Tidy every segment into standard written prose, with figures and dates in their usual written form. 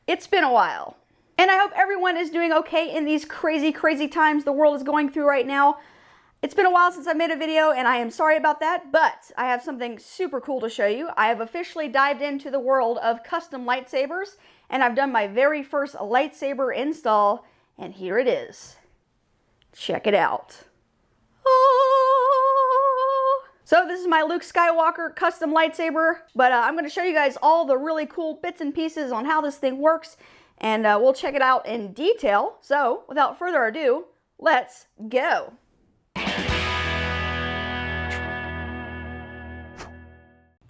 It's been a while. And I hope everyone is doing okay in these crazy, crazy times the world is going through right now. It's been a while since I made a video, and I am sorry about that, but I have something super cool to show you. I have officially dived into the world of custom lightsabers, and I've done my very first lightsaber install, and here it is. Check it out. So this is my Luke Skywalker custom lightsaber, but I'm going to show you guys all the really cool bits and pieces on how this thing works, and we'll check it out in detail. So without further ado, let's go.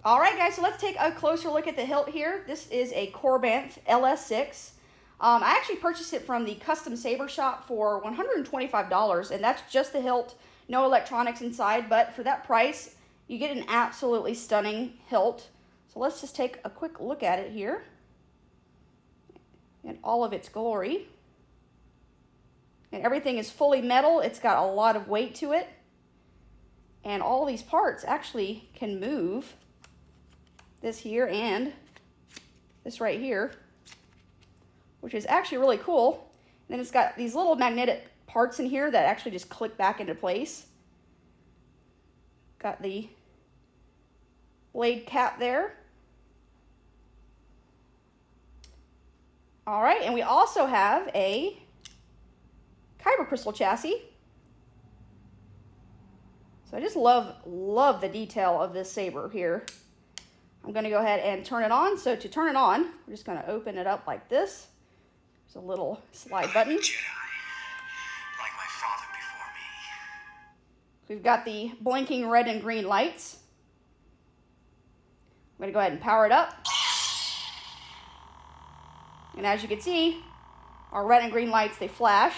All right, guys, so let's take a closer look at the hilt here. This is a Corbant LS6. I actually purchased it from the Custom Saber Shop for $125, and that's just the hilt, no electronics inside, but for that price, you get an absolutely stunning hilt. So let's just take a quick look at it here in all of its glory. And everything is fully metal. It's got a lot of weight to it. And all these parts actually can move. This here and this right here, which is actually really cool. And then it's got these little magnetic parts in here that actually just click back into place. Got the blade cap there. All right, and we also have a Kyber crystal chassis. So I just love the detail of this saber here. I'm going to go ahead and turn it on. So to turn it on, we're just going to open it up like this. There's a little slide button. Jedi, like my father before me. We've got the blinking red and green lights. I'm going to go ahead and power it up. And as you can see, our red and green lights, they flash.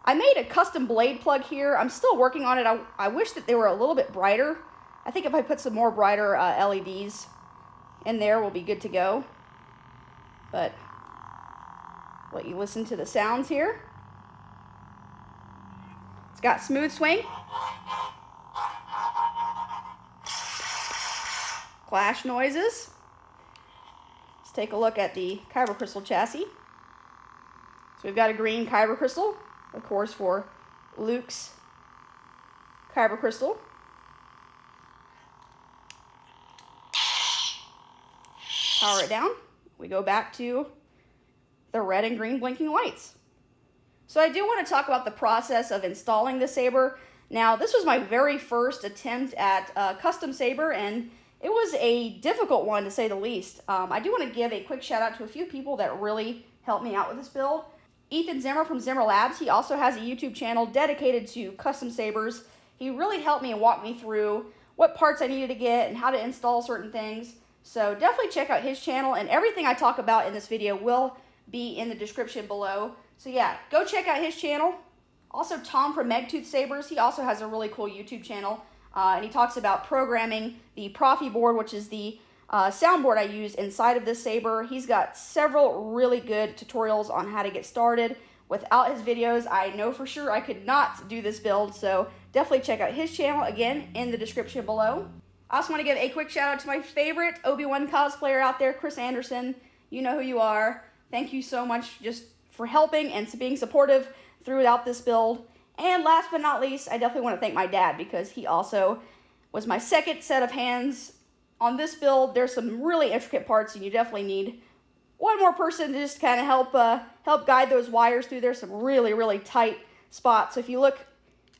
I made a custom blade plug here. I'm still working on it. I wish that they were a little bit brighter. I think if I put some more brighter LEDs in there, we'll be good to go. But let you listen to the sounds here. It's got smooth swing, clash noises. Let's take a look at the Kyber crystal chassis. So we've got a green Kyber crystal, of course, for Luke's Kyber crystal. Power it down. We go back to the red and green blinking lights. So I do want to talk about the process of installing the saber. Now, this was my very first attempt at a custom saber, and it was a difficult one to say the least. I do want to give a quick shout out to a few people that really helped me out with this build. Ethan Zimmer from Zimmer Labs, he also has a YouTube channel dedicated to custom sabers. He really helped me and walked me through what parts I needed to get and how to install certain things. So definitely check out his channel, and everything I talk about in this video will be in the description below. So yeah, go check out his channel. Also, Tom from Megtooth Sabers, he also has a really cool YouTube channel, and he talks about programming the Proffieboard, which is the soundboard I use inside of this saber. He's got several really good tutorials on how to get started. Without his videos, I know for sure I could not do this build, so definitely check out his channel, again, in the description below. I also want to give a quick shout out to my favorite Obi-Wan cosplayer out there, Chris Anderson. You know who you are. Thank you so much just for helping and being supportive throughout this build. And last but not least, I definitely want to thank my dad, because he also was my second set of hands on this build. There's some really intricate parts, and you definitely need one more person to just kind of help guide those wires through. There's some really tight spots. So if you look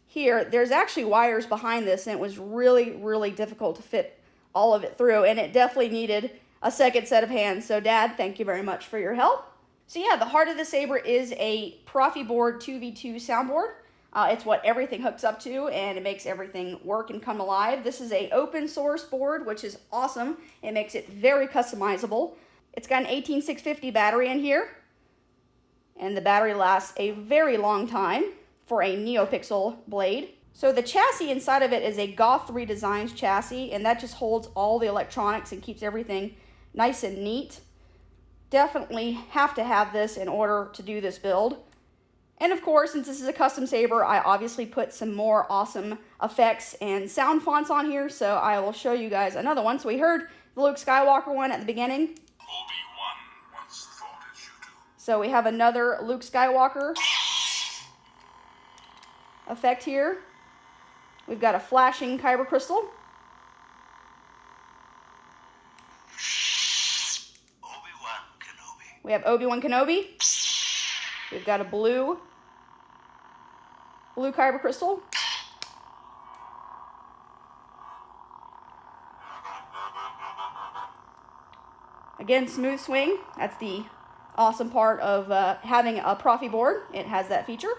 here, there's actually wires behind this, and it was really difficult to fit all of it through, and it definitely needed a second set of hands. So Dad, thank you very much for your help. So yeah, the heart of the saber is a Proffieboard 2v2 soundboard. It's what everything hooks up to, and it makes everything work and come alive. This is an open source board, which is awesome. It makes it very customizable. It's got an 18650 battery in here, and the battery lasts a very long time for a Neopixel blade. So the chassis inside of it is a Goth 3 Designs chassis, and that just holds all the electronics and keeps everything nice and neat. Definitely have to have this in order to do this build. And of course, since this is a custom saber, I obviously put some more awesome effects and sound fonts on here, so I will show you guys another one. So we heard the Luke Skywalker one at the beginning. Obi-Wan So we have another Luke Skywalker effect here. We've got a flashing Kyber crystal. Obi-Wan Kenobi. We have Obi-Wan Kenobi. We've got a blue Kyber crystal. Again, smooth swing. That's the awesome part of having a Proffieboard. It has that feature.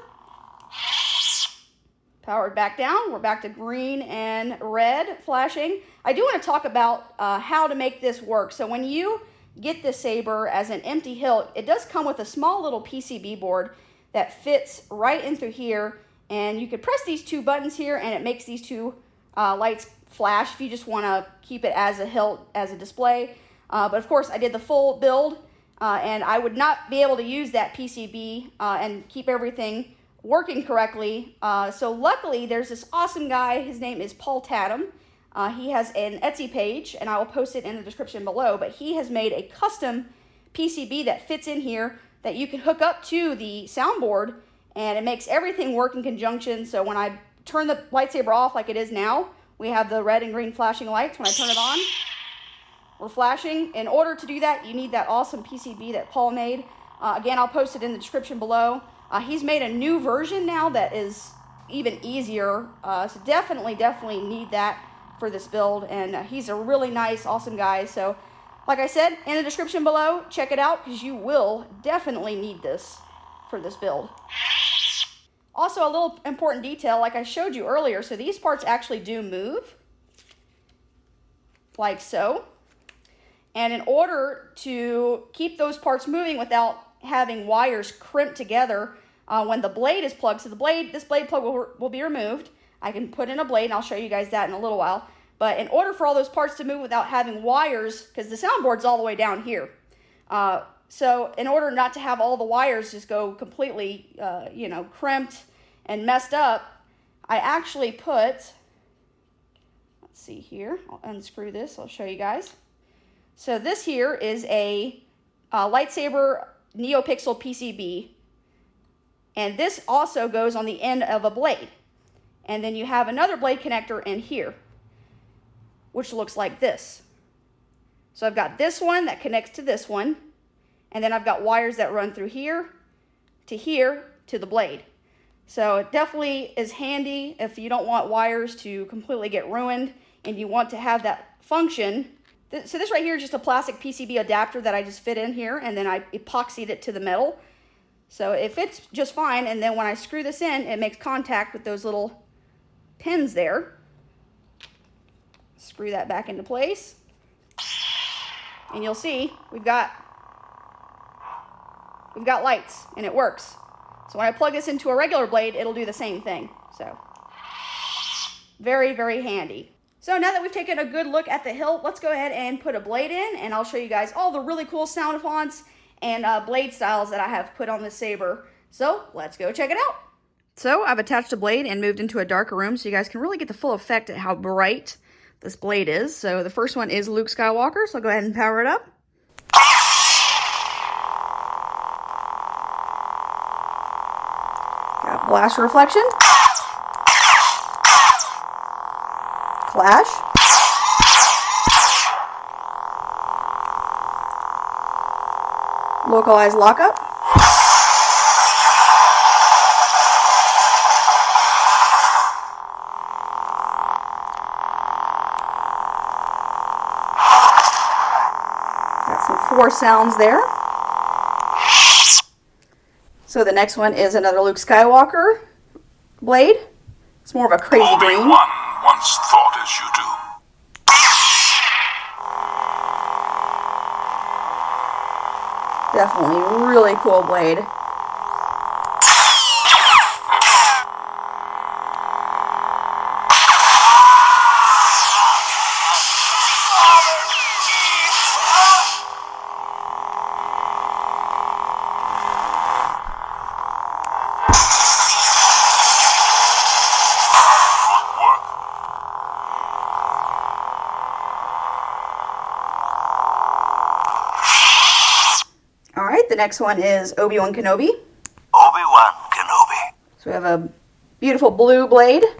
Powered back down. We're back to green and red flashing. I do want to talk about how to make this work. So when you get this saber as an empty hilt, it does come with a small little PCB board that fits right in through here. And you could press these two buttons here and it makes these two lights flash if you just want to keep it as a hilt, as a display. But of course, I did the full build, and I would not be able to use that PCB and keep everything working correctly. So luckily, there's this awesome guy. His name is Tatum. He has an Etsy page, and I will post it in the description below. But he has made a custom PCB that fits in here that you can hook up to the soundboard, and it makes everything work in conjunction. So when I turn the lightsaber off like it is now, we have the red and green flashing lights. When I turn it on, we're flashing. In order to do that, you need that awesome PCB that Paul made. Again, I'll post it in the description below. He's made a new version now that is even easier. So definitely need that for this build. And he's a really nice, awesome guy. So like I said, in the description below, check it out because you will definitely need this for this build. Also, a little important detail, like I showed you earlier. So these parts actually do move, like so. And in order to keep those parts moving without having wires crimped together when the blade is plugged, so this blade plug will be removed. I can put in a blade, and I'll show you guys that in a little while. But in order for all those parts to move without having wires, because the soundboard's all the way down here. So in order not to have all the wires just go completely, crimped and messed up, I actually put, let's see here, I'll unscrew this, I'll show you guys. So this here is a lightsaber Neopixel PCB, and this also goes on the end of a blade. And then you have another blade connector in here, which looks like this. So I've got this one that connects to this one, and then I've got wires that run through here to the blade. So it definitely is handy if you don't want wires to completely get ruined and you want to have that function. So this right here is just a plastic PCB adapter that I just fit in here, and then I epoxied it to the metal. So it fits just fine, and then when I screw this in, it makes contact with those little pins there. Screw that back into place. And you'll see we've got lights, and it works. So when I plug this into a regular blade, it'll do the same thing. So very handy. So now that we've taken a good look at the hilt, let's go ahead and put a blade in, and I'll show you guys all the really cool sound fonts and blade styles that I have put on this saber. So let's go check it out. So I've attached a blade and moved into a darker room so you guys can really get the full effect at how bright this blade is. So the first one is Luke Skywalker, so I'll go ahead and power it up. Got blast reflection. Clash. Localized lockup. Got some force sounds there. So the next one is another Luke Skywalker blade. It's more of a crazy green. Obi-Wan once thought as you do. Definitely really cool blade. All right, the next one is Obi-Wan Kenobi. Obi-Wan Kenobi. So we have a beautiful blue blade. If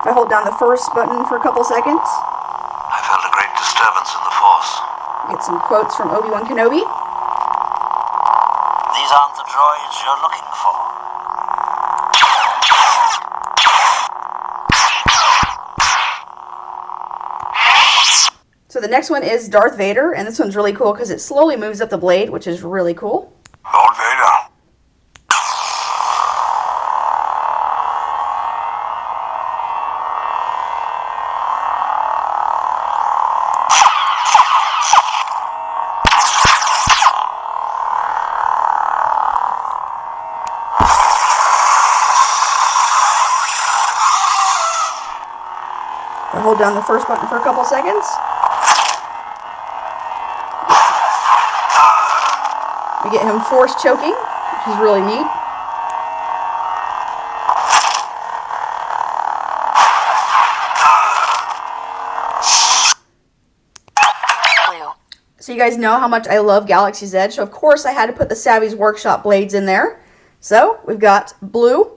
I hold down the first button for a couple seconds, I felt a great disturbance in the Force. get some quotes from Obi-Wan Kenobi. These aren't the droids you're looking for. So the next one is Darth Vader, and this one's really cool because it slowly moves up the blade, which is really cool. Lord Vader. If I hold down the first button for a couple seconds, we get him force choking, which is really neat. So you guys know how much I love Galaxy's Edge, so of course I had to put the Savvy's Workshop blades in there. So we've got blue,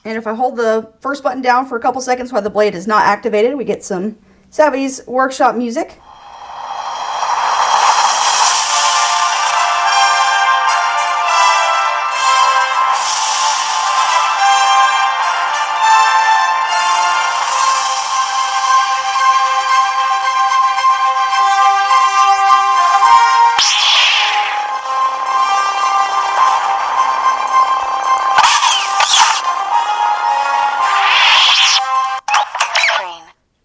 and if I hold the first button down for a couple seconds while the blade is not activated, we get some Savvy's Workshop music.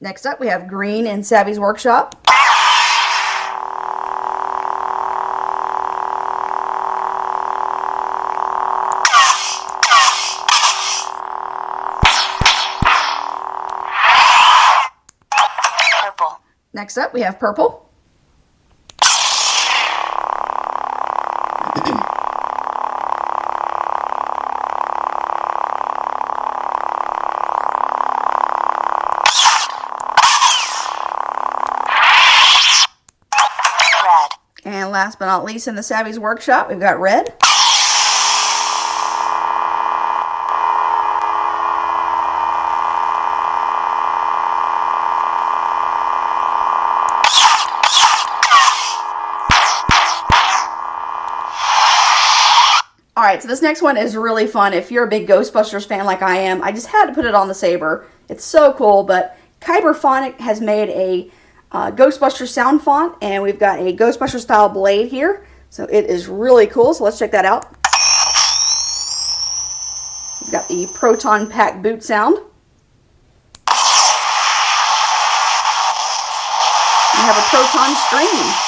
Next up, we have green in Savvy's Workshop. Purple. Next up, we have purple. And last but not least, in the Savvy's Workshop, we've got red. Alright, so this next one is really fun. If you're a big Ghostbusters fan like I am, I just had to put it on the saber. It's so cool, but Kyber has made a Ghostbusters sound font, and we've got a Ghostbusters style blade here, so it is really cool. So let's check that out. We've got the proton pack boot sound. We have a proton string.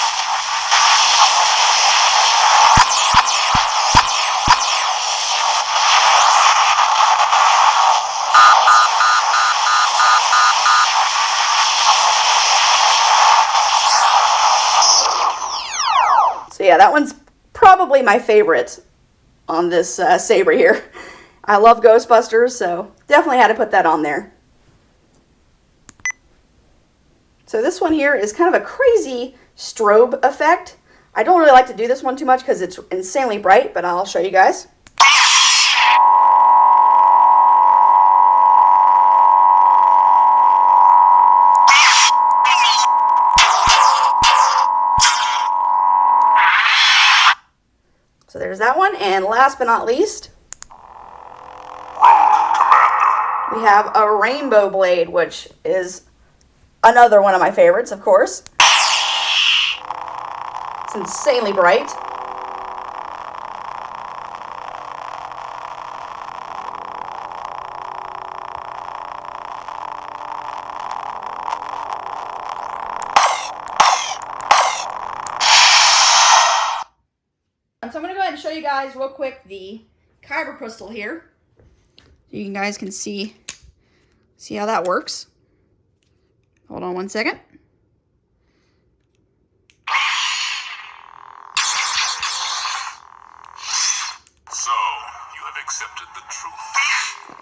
So yeah, that one's probably my favorite on this saber here. I love Ghostbusters, so definitely had to put that on there. So this one here is kind of a crazy strobe effect. I don't really like to do this one too much because it's insanely bright, but I'll show you guys. So there's that one, and last but not least, we have a rainbow blade, which is another one of my favorites, of course. It's insanely bright. So I'm going to go ahead and show you guys real quick the Kyber crystal here. You guys can see how that works. Hold on one second. So, you have accepted the truth.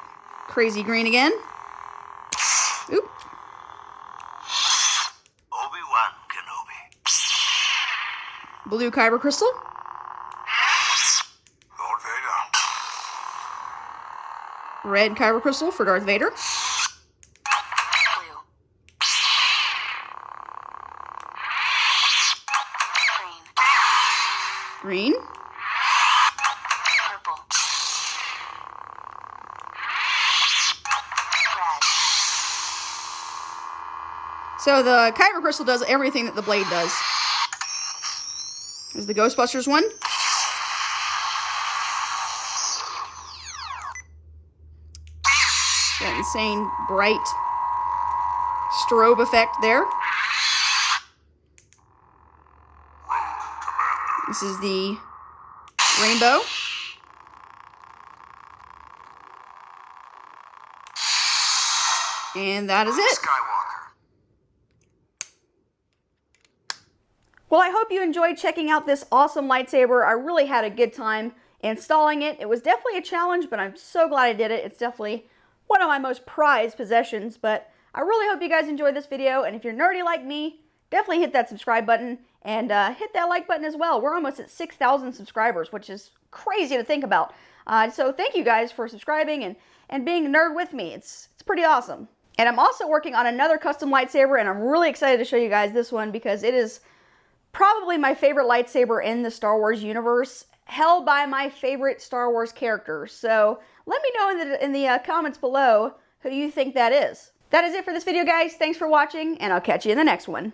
Crazy green again. Oop. Obi-Wan Kenobi. Blue Kyber crystal. Lord Vader. Red Kyber crystal for Darth Vader. Blue. Green. Green. Purple. Red. So the Kyber crystal does everything that the blade does. There's the Ghostbusters one. That insane bright strobe effect there. This is the rainbow. And that is it. Skywalker. Well, I hope you enjoyed checking out this awesome lightsaber. I really had a good time installing it. It was definitely a challenge, but I'm so glad I did it. It's definitely one of my most prized possessions, but I really hope you guys enjoyed this video, and if you're nerdy like me, definitely hit that subscribe button, and hit that like button as well. We're almost at 6,000 subscribers, which is crazy to think about. So thank you guys for subscribing and being a nerd with me. It's pretty awesome. And I'm also working on another custom lightsaber, and I'm really excited to show you guys this one because it is probably my favorite lightsaber in the Star Wars universe, held by my favorite Star Wars characters. So let me know in the comments below who you think that is. That is it for this video, guys. Thanks for watching, and I'll catch you in the next one.